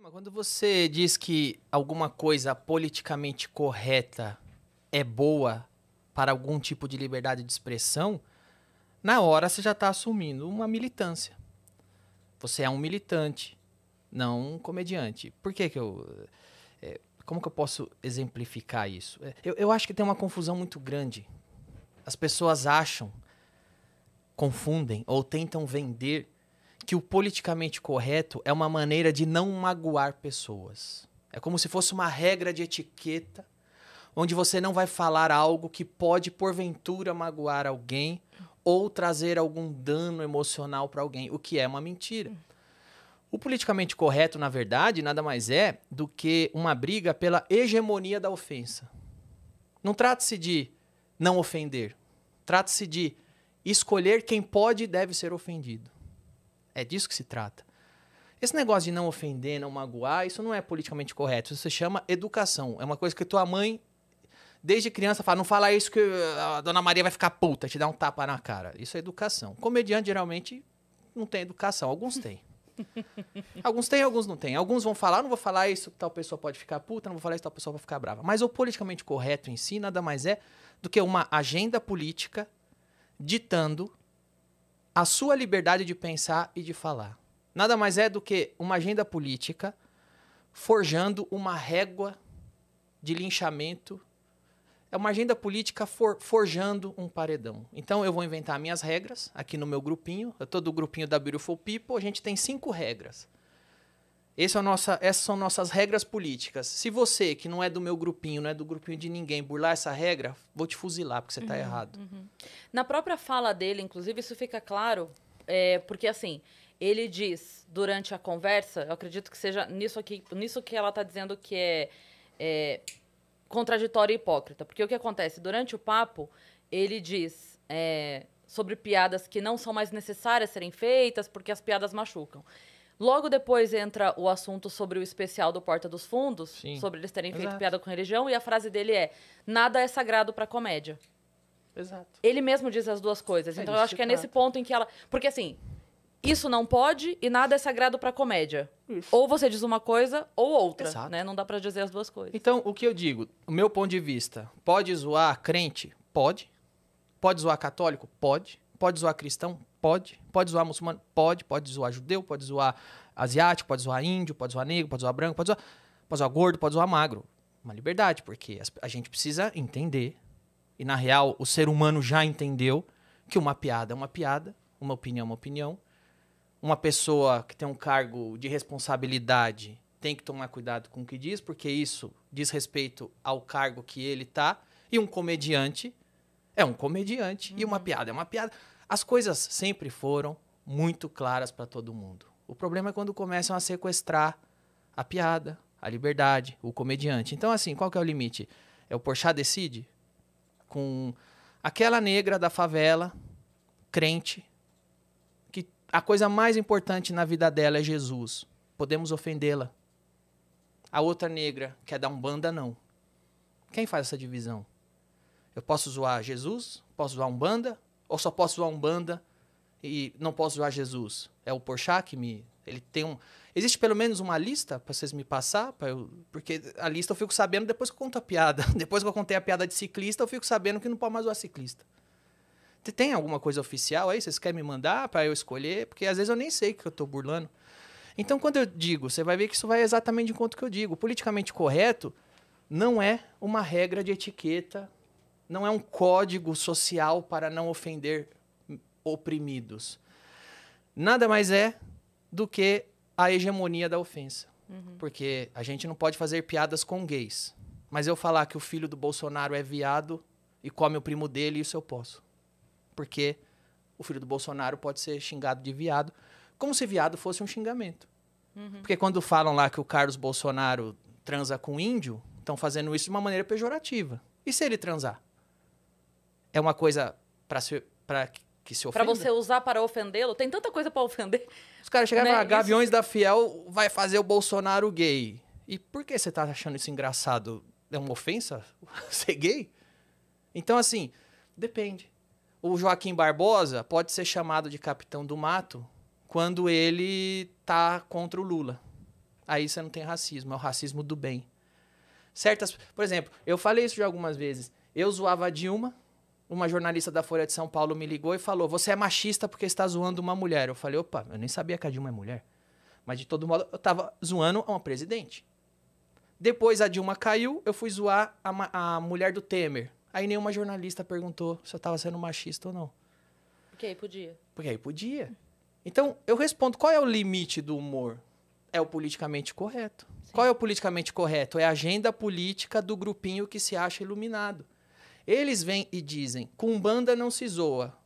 Mas quando você diz que alguma coisa politicamente correta é boa para algum tipo de liberdade de expressão, na hora você já está assumindo uma militância. Você é um militante, não um comediante. Por que que eu... como que eu posso exemplificar isso? Eu acho que tem uma confusão muito grande. As pessoas acham, confundem ou tentam vender que o politicamente correto é uma maneira de não magoar pessoas. É como se fosse uma regra de etiqueta, onde você não vai falar algo que pode, porventura, magoar alguém ou trazer algum dano emocional para alguém, o que é uma mentira. O politicamente correto, na verdade, nada mais é do que uma briga pela hegemonia da ofensa. Não trata-se de não ofender. Trata-se de escolher quem pode e deve ser ofendido. É disso que se trata. Esse negócio de não ofender, não magoar, isso não é politicamente correto. Isso se chama educação. É uma coisa que tua mãe, desde criança, fala, não fala isso que a dona Maria vai ficar puta, te dá um tapa na cara. Isso é educação. Comediante, geralmente, não tem educação. Alguns têm. Alguns têm, alguns não têm. Alguns vão falar, não vou falar isso que tal pessoa pode ficar puta, não vou falar isso que tal pessoa vai ficar brava. Mas o politicamente correto em si nada mais é do que uma agenda política ditando a sua liberdade de pensar e de falar. Nada mais é do que uma agenda política forjando uma régua de linchamento. É uma agenda política forjando um paredão. Então eu vou inventar minhas regras aqui no meu grupinho. Eu tô do grupinho da Beautiful People, a gente tem 5 regras. Essas são nossas regras políticas. Se você, que não é do meu grupinho, não é do grupinho de ninguém, burlar essa regra, vou te fuzilar, porque você tá errado. Na própria fala dele, inclusive, isso fica claro, porque assim, ele diz durante a conversa, eu acredito que seja nisso que ela tá dizendo que é contraditório e hipócrita. Porque o que acontece? Durante o papo, ele diz sobre piadas que não são mais necessárias serem feitas porque as piadas machucam. Logo depois entra o assunto sobre o especial do Porta dos Fundos, Sim. sobre eles terem feito Exato. piada com religião, e a frase dele é: nada é sagrado pra comédia. Exato. Ele mesmo diz as duas coisas. Então eu acho que é nesse ponto em que ela... Porque assim, isso não pode e nada é sagrado pra comédia. Isso. Ou você diz uma coisa ou outra, Exato. né? Não dá pra dizer as duas coisas. Então, o que eu digo, o meu ponto de vista, pode zoar crente? Pode. Pode zoar católico? Pode. Pode zoar cristão? Pode. Pode zoar muçulmano? Pode. Pode zoar judeu? Pode zoar asiático? Pode zoar índio? Pode zoar negro? Pode zoar branco? Pode zoar gordo? Pode zoar magro. Uma liberdade, porque a gente precisa entender, e na real o ser humano já entendeu, que uma piada é uma piada, uma opinião é uma opinião. Uma pessoa que tem um cargo de responsabilidade tem que tomar cuidado com o que diz, porque isso diz respeito ao cargo que ele tá. E um comediante é um comediante e uma piada é uma piada. As coisas sempre foram muito claras para todo mundo. O problema é quando começam a sequestrar a piada, a liberdade, o comediante. Então, assim, qual que é o limite? É o Porchat decide? Com aquela negra da favela, crente, que a coisa mais importante na vida dela é Jesus. Podemos ofendê-la. A outra negra, que é da Umbanda, não. Quem faz essa divisão? Eu posso zoar Jesus? Posso zoar Umbanda? Ou só posso zoar Umbanda e não posso zoar Jesus? É o Porchat que me... Ele tem um... Existe pelo menos uma lista para vocês me passar? Porque a lista eu fico sabendo depois que eu conto a piada. Depois que eu contei a piada de ciclista, eu fico sabendo que não pode mais zoar ciclista. Tem alguma coisa oficial aí? Vocês querem me mandar para eu escolher? Porque às vezes eu nem sei que eu tô burlando. Então, quando eu digo, você vai ver que isso vai exatamente de encontro que eu digo. O politicamente correto não é uma regra de etiqueta, não é um código social para não ofender oprimidos. Nada mais é do que a hegemonia da ofensa. Porque a gente não pode fazer piadas com gays. Mas eu falar que o filho do Bolsonaro é viado e come o primo dele, isso eu posso. Porque o filho do Bolsonaro pode ser xingado de viado, como se viado fosse um xingamento. Porque quando falam lá que o Carlos Bolsonaro transa com índio, estão fazendo isso de uma maneira pejorativa. E se ele transar? É uma coisa para que se ofenda? Pra você usar para ofendê-lo? Tem tanta coisa pra ofender. Os caras chegaram e Né? falaram, Gaviões da Fiel vai fazer o Bolsonaro gay. E por que você tá achando isso engraçado? É uma ofensa ser gay? Então, assim, depende. O Joaquim Barbosa pode ser chamado de capitão do mato quando ele tá contra o Lula. aí você não tem racismo, é o racismo do bem. Por exemplo, eu falei isso já algumas vezes. Eu zoava a Dilma, uma jornalista da Folha de São Paulo me ligou e falou, você é machista porque está zoando uma mulher. Eu falei, opa, eu nem sabia que a Dilma é mulher. Mas de todo modo, eu tava zoando uma presidente. Depois a Dilma caiu, eu fui zoar a mulher do Temer. Aí nenhuma jornalista perguntou se eu tava sendo machista ou não. Porque aí podia. Porque aí podia. Então, eu respondo, qual é o limite do humor? É o politicamente correto. Sim. Qual é o politicamente correto? É a agenda política do grupinho que se acha iluminado. Eles vêm e dizem, com Umbanda não se zoa,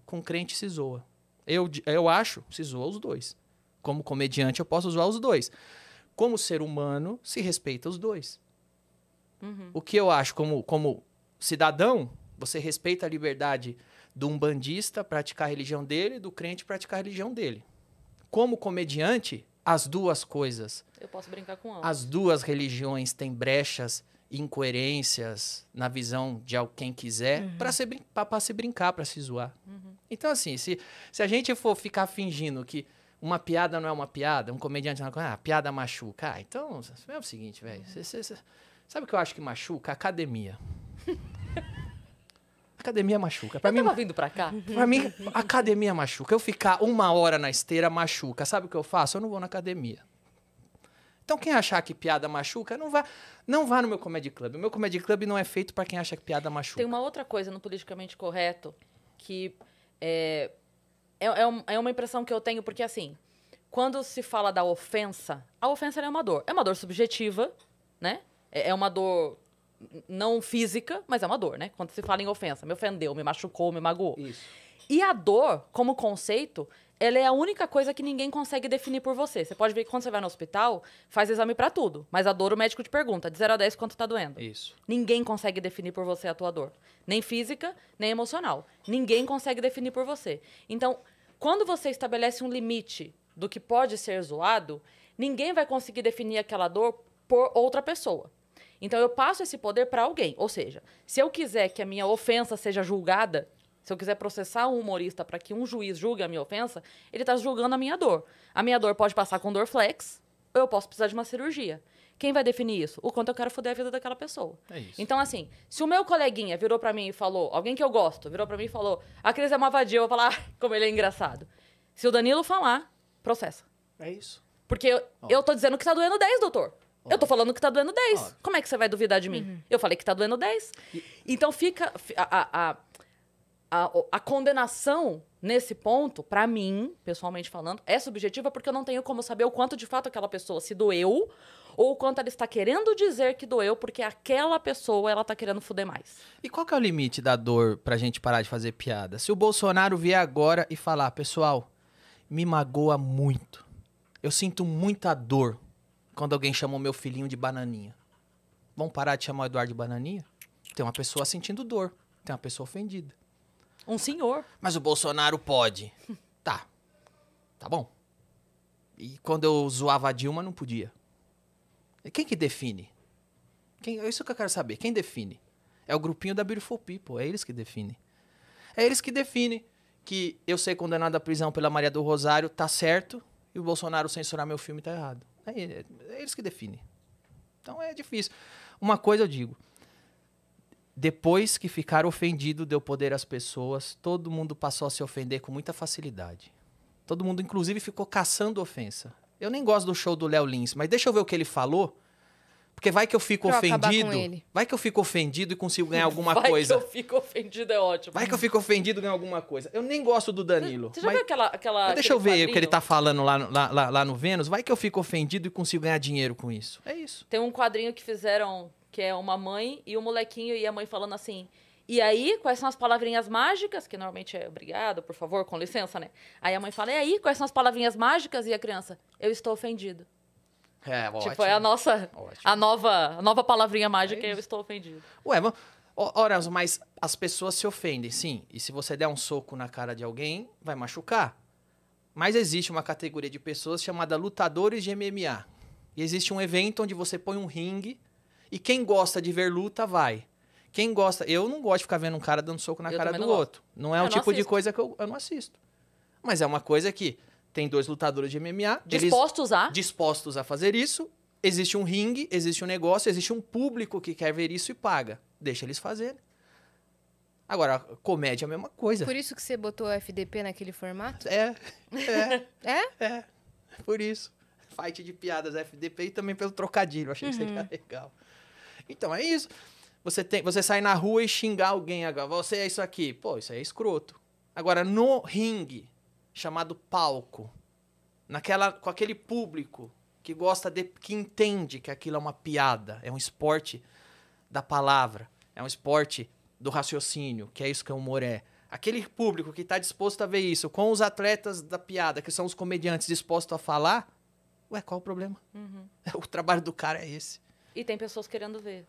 com crente se zoa. Eu acho, se zoa os dois. Como comediante, eu posso zoar os dois. Como ser humano, se respeita os dois. Uhum. O que eu acho como cidadão, você respeita a liberdade do umbandista praticar a religião dele, do crente praticar a religião dele. Como comediante, as duas coisas. Eu posso brincar com ambos. As duas religiões têm brechas, incoerências na visão de quem quiser para se brincar, para se zoar. Uhum. Então, assim, se a gente for ficar fingindo que uma piada não é uma piada, um comediante não é piada machuca. Então, é o seguinte, velho. Sabe o que eu acho que machuca? Academia. Academia machuca. Eu tava vindo pra cá. Pra mim, academia machuca. Eu ficar 1 hora na esteira machuca. Sabe o que eu faço? Eu não vou na academia. Então, quem achar que piada machuca, não vá no meu Comedy Club. O meu Comedy Club não é feito pra quem acha que piada machuca. Tem uma outra coisa no politicamente correto que é uma impressão que eu tenho, porque assim, quando se fala da ofensa, a ofensa é uma dor. É uma dor subjetiva, né? É uma dor não física, mas é uma dor, né? Quando se fala em ofensa, me ofendeu, me machucou, me magoou. Isso. E a dor, como conceito, ela é a única coisa que ninguém consegue definir por você. Você pode ver que quando você vai no hospital, faz exame pra tudo. Mas a dor, o médico te pergunta, de 0 a 10, quanto tá doendo? Isso. Ninguém consegue definir por você a tua dor. Nem física, nem emocional. Ninguém consegue definir por você. Então, quando você estabelece um limite do que pode ser zoado, ninguém vai conseguir definir aquela dor por outra pessoa. Então, eu passo esse poder para alguém. Ou seja, se eu quiser que a minha ofensa seja julgada, se eu quiser processar um humorista para que um juiz julgue a minha ofensa, ele está julgando a minha dor. A minha dor pode passar com Dorflex, ou eu posso precisar de uma cirurgia. Quem vai definir isso? O quanto eu quero foder a vida daquela pessoa. É isso. Então, assim, se o meu coleguinha virou pra mim e falou, alguém que eu gosto, virou pra mim e falou, a Cris é uma vadia, eu vou falar, como ele é engraçado. Se o Danilo falar, processa. É isso. Porque eu tô dizendo que tá doendo 10, doutor. Eu tô falando que tá doendo 10. Como é que você vai duvidar de mim? Eu falei que tá doendo 10. Então fica a condenação nesse ponto, pra mim, pessoalmente falando, é subjetiva porque eu não tenho como saber o quanto de fato aquela pessoa se doeu ou o quanto ela está querendo dizer que doeu porque aquela pessoa, ela tá querendo fuder mais. E qual que é o limite da dor pra gente parar de fazer piada? Se o Bolsonaro vier agora e falar, pessoal, me magoa muito. Eu sinto muita dor quando alguém chamou meu filhinho de bananinha. Vamos parar de chamar o Eduardo de bananinha? Tem uma pessoa sentindo dor. Tem uma pessoa ofendida. Um senhor. Mas o Bolsonaro pode. Tá. Tá bom. E quando eu zoava a Dilma, não podia. E quem que define? É isso que eu quero saber. Quem define? É o grupinho da Beautiful People. É eles que definem. É eles que definem que eu ser condenado à prisão pela Maria do Rosário tá certo e o Bolsonaro censurar meu filme tá errado. É eles que definem. Então é difícil. Uma coisa eu digo. Depois que ficar ofendido deu poder às pessoas, todo mundo passou a se ofender com muita facilidade. Todo mundo, inclusive, ficou caçando ofensa. Eu nem gosto do show do Léo Lins, mas deixa eu ver o que ele falou. Porque vai que eu fico ofendido. Vai que eu fico ofendido e consigo ganhar alguma coisa. Vai que eu fico ofendido é ótimo. Vai que eu fico ofendido e ganho alguma coisa. Eu nem gosto do Danilo. Você já viu aquela mas deixa eu ver quadrinho? o que ele tá falando lá no Vênus. Vai que eu fico ofendido e consigo ganhar dinheiro com isso. É isso. Tem um quadrinho que fizeram, que é uma mãe e um molequinho, e a mãe falando assim... E aí, quais são as palavrinhas mágicas? Que normalmente é obrigado, por favor, com licença, né? Aí a mãe fala, e aí, quais são as palavrinhas mágicas? E a criança, eu estou ofendido. É, ótimo. Tipo, é a nova palavrinha mágica, eu estou ofendido. Ué, ora, mas as pessoas se ofendem, sim. E se você der um soco na cara de alguém, vai machucar. Mas existe uma categoria de pessoas chamada lutadores de MMA. E existe um evento onde você põe um ringue e quem gosta de ver luta, vai. Quem gosta... Eu não gosto de ficar vendo um cara dando soco na cara do outro. Não é um tipo de coisa que eu não assisto. Mas é uma coisa que tem 2 lutadores de MMA. Dispostos a fazer isso. Existe um ringue, existe um negócio, existe um público que quer ver isso e paga. Deixa eles fazerem. Agora, comédia é a mesma coisa. Por isso que você botou o FDP naquele formato? É. É? Por isso. Fight de piadas FDP e também pelo trocadilho. Achei que seria legal. Então, é isso. Você sai na rua e xingar alguém agora. Você é isso aqui. Pô, isso aí é escroto. Agora, no ringue, chamado palco, com aquele público que que entende que aquilo é uma piada, é um esporte da palavra, é um esporte do raciocínio, que é isso que o humor é. Aquele público que está disposto a ver isso, com os atletas da piada, que são os comediantes dispostos a falar, ué, qual o problema? O trabalho do cara é esse. E tem pessoas querendo ver.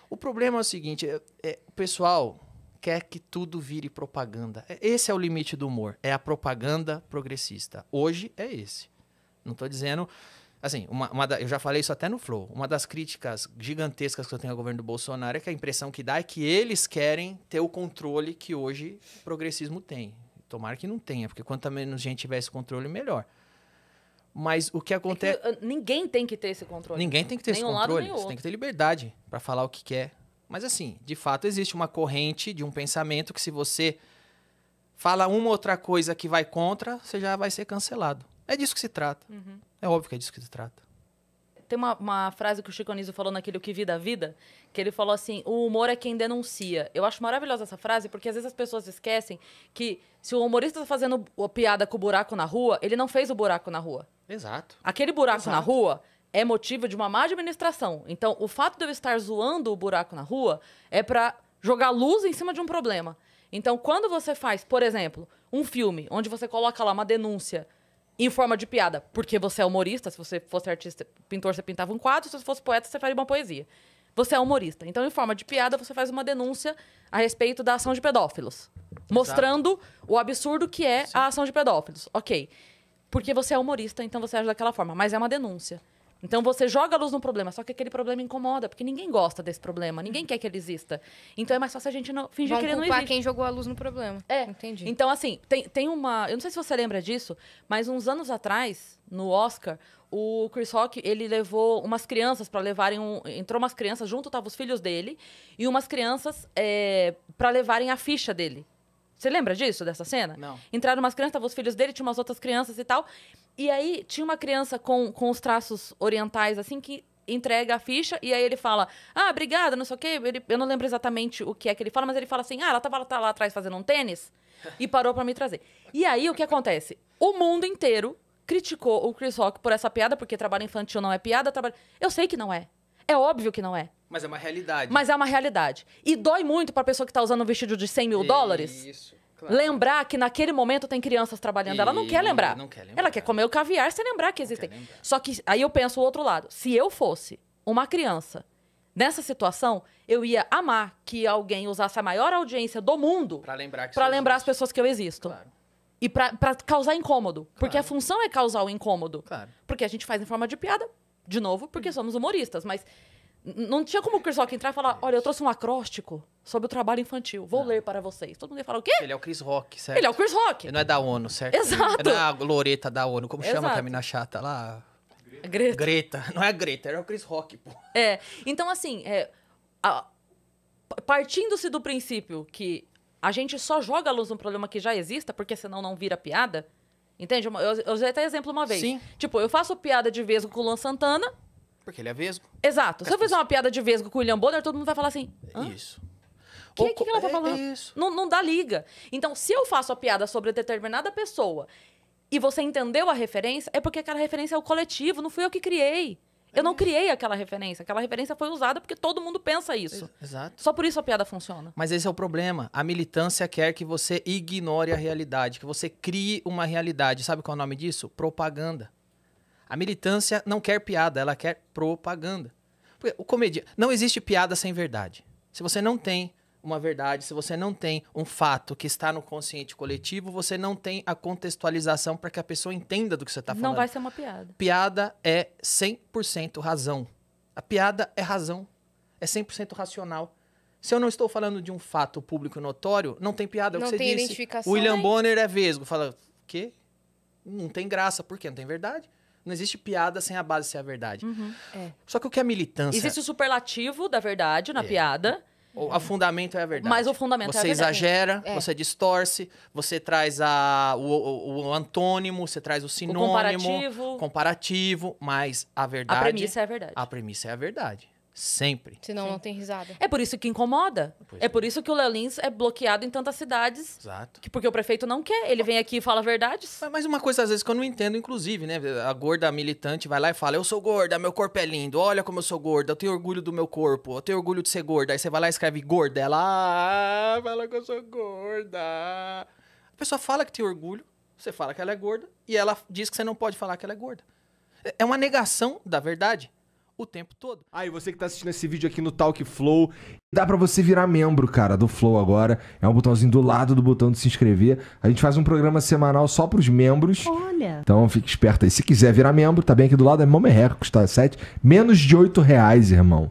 O problema é o seguinte, o pessoal quer que tudo vire propaganda. Esse é o limite do humor, é a propaganda progressista. Hoje é esse. Não estou dizendo... Assim, eu já falei isso até no Flow. Uma das críticas gigantescas que eu tenho ao governo do Bolsonaro é que a impressão que dá é que eles querem ter o controle que hoje o progressismo tem. Tomara que não tenha, porque quanto menos gente tiver esse controle, melhor. Mas o que acontece... ninguém tem que ter esse controle. Ninguém tem que ter esse controle. Você tem que ter liberdade para falar o que quer. Mas assim, de fato, existe uma corrente de um pensamento que se você fala uma ou outra coisa que vai contra, você já vai ser cancelado. É disso que se trata. É óbvio que é disso que se trata. Tem uma frase que o Chico Anísio falou naquele O Que Vi da Vida, que ele falou assim, o humor é quem denuncia. Eu acho maravilhosa essa frase, porque às vezes as pessoas esquecem que se o humorista está fazendo a piada com o buraco na rua, ele não fez o buraco na rua. Exato. Aquele buraco na rua é motivo de uma má administração. Então, o fato de eu estar zoando o buraco na rua é para jogar luz em cima de um problema. Então, quando você faz, por exemplo, um filme onde você coloca lá uma denúncia em forma de piada, porque você é humorista, se você fosse artista, pintor, você pintava um quadro, se você fosse poeta, você faria uma poesia. Você é humorista. Então, em forma de piada, você faz uma denúncia a respeito da ação de pedófilos. Mostrando o absurdo que é a ação de pedófilos. Ok. Porque você é humorista, então você age daquela forma. Mas é uma denúncia. Então, você joga a luz no problema, só que aquele problema incomoda, porque ninguém gosta desse problema, ninguém quer que ele exista. Então, é mais fácil a gente não fingir que ele não existe. Vão culpar quem jogou a luz no problema. Entendi. Então, assim, tem uma... Eu não sei se você lembra disso, mas uns anos atrás, no Oscar, o Chris Rock, ele levou umas crianças para levarem Entrou umas crianças, junto estavam os filhos dele, e umas crianças para levarem a ficha dele. Você lembra disso, dessa cena? Não. Entraram umas crianças, estavam os filhos dele, tinha umas outras crianças e tal. E aí, tinha uma criança com os traços orientais, assim, que entrega a ficha, e aí ele fala, obrigada, não sei o quê. Eu não lembro exatamente o que é que ele fala, mas ele fala assim, ela tava lá atrás fazendo um tênis e parou pra me trazer. E aí, o que acontece? O mundo inteiro criticou o Chris Rock por essa piada, porque trabalho infantil não é piada. Eu sei que não é. É óbvio que não é. Mas é uma realidade. Mas é uma realidade. E dói muito pra pessoa que tá usando um vestido de $100 mil. Isso. Claro. Lembrar que naquele momento tem crianças trabalhando. Ela não quer lembrar. Não quer lembrar. Ela quer comer o caviar sem lembrar que existem. Só que aí eu penso o outro lado. Se eu fosse uma criança nessa situação, eu ia amar que alguém usasse a maior audiência do mundo pra lembrar, as pessoas que eu existo. Claro. E pra causar incômodo. Claro. Porque a função é causar o incômodo. Claro. Porque a gente faz em forma de piada, de novo, porque somos humoristas. Mas não tinha como o Chris Rock entrar e falar, olha, eu trouxe um acróstico sobre o trabalho infantil. Vou ler para vocês. Todo mundo ia falar, o quê? Ele é o Chris Rock, certo? Ele é o Chris Rock. Ele não é da ONU, certo? Exato. Ele não é a Loreta da ONU. Como chama Exato. a mina chata lá? Greta. Greta. Não é a Greta, é o Chris Rock, pô. Então, assim, partindo-se do princípio que a gente só joga a luz num problema que já exista, porque senão não vira piada, entende? Eu usei até exemplo uma vez. Sim. Tipo, eu faço piada de vesgo com o Luan Santana. Porque ele é vesgo. Exato. Se eu fizer uma piada de vesgo com o William Bonner, todo mundo vai falar assim, Isso. O que ela tá falando? Isso. Não dá liga. Então, se eu faço a piada sobre determinada pessoa e você entendeu a referência, é porque aquela referência é o coletivo, não fui eu que criei. Eu não criei aquela referência. Aquela referência foi usada porque todo mundo pensa isso. Exato. Só por isso a piada funciona. Mas esse é o problema. A militância quer que você ignore a realidade, que você crie uma realidade. Sabe qual é o nome disso? Propaganda. A militância não quer piada, ela quer propaganda. Porque o comediante... Não existe piada sem verdade. Se você não tem uma verdade, se você não tem um fato que está no consciente coletivo, você não tem a contextualização para que a pessoa entenda do que você está falando. Não vai ser uma piada. Piada é 100% razão. A piada é razão. É 100% racional. Se eu não estou falando de um fato público e notório, não tem piada. É o que você Não tem disse. identificação. William Bonner é vesgo. Fala, o quê? Não tem graça. Por quê? Não tem verdade. Não existe piada sem a base ser a verdade. É. Só que o que a militância... Existe o superlativo da verdade na piada. O fundamento é a verdade. Mas o fundamento é a Você verdade. exagera, É. você distorce, você traz o antônimo, você traz o sinônimo. Comparativo, mas a verdade... A premissa é a verdade. A premissa é a verdade. Sempre. Senão não tem risada. É por isso que incomoda. Pois É por isso que o Léo Lins é bloqueado em tantas cidades. Exato. Porque o prefeito não quer. Ele vem aqui e fala verdades. Mas uma coisa, às vezes, que eu não entendo, inclusive, né? A gorda militante vai lá e fala, eu sou gorda, meu corpo é lindo, olha como eu sou gorda, eu tenho orgulho do meu corpo, eu tenho orgulho de ser gorda. Aí você vai lá e escreve gorda, ela, fala que eu sou gorda. A pessoa fala que tem orgulho, você fala que ela é gorda, e ela diz que você não pode falar que ela é gorda. É uma negação da verdade o tempo todo. Aí, você que tá assistindo esse vídeo aqui no Talk Flow, dá pra você virar membro, cara, do Flow agora. É um botãozinho do lado do botão de se inscrever. A gente faz um programa semanal só pros membros. Olha. Então fique esperto aí. Se quiser virar membro, tá bem aqui do lado, é mó merreca, custa menos de R$8, irmão.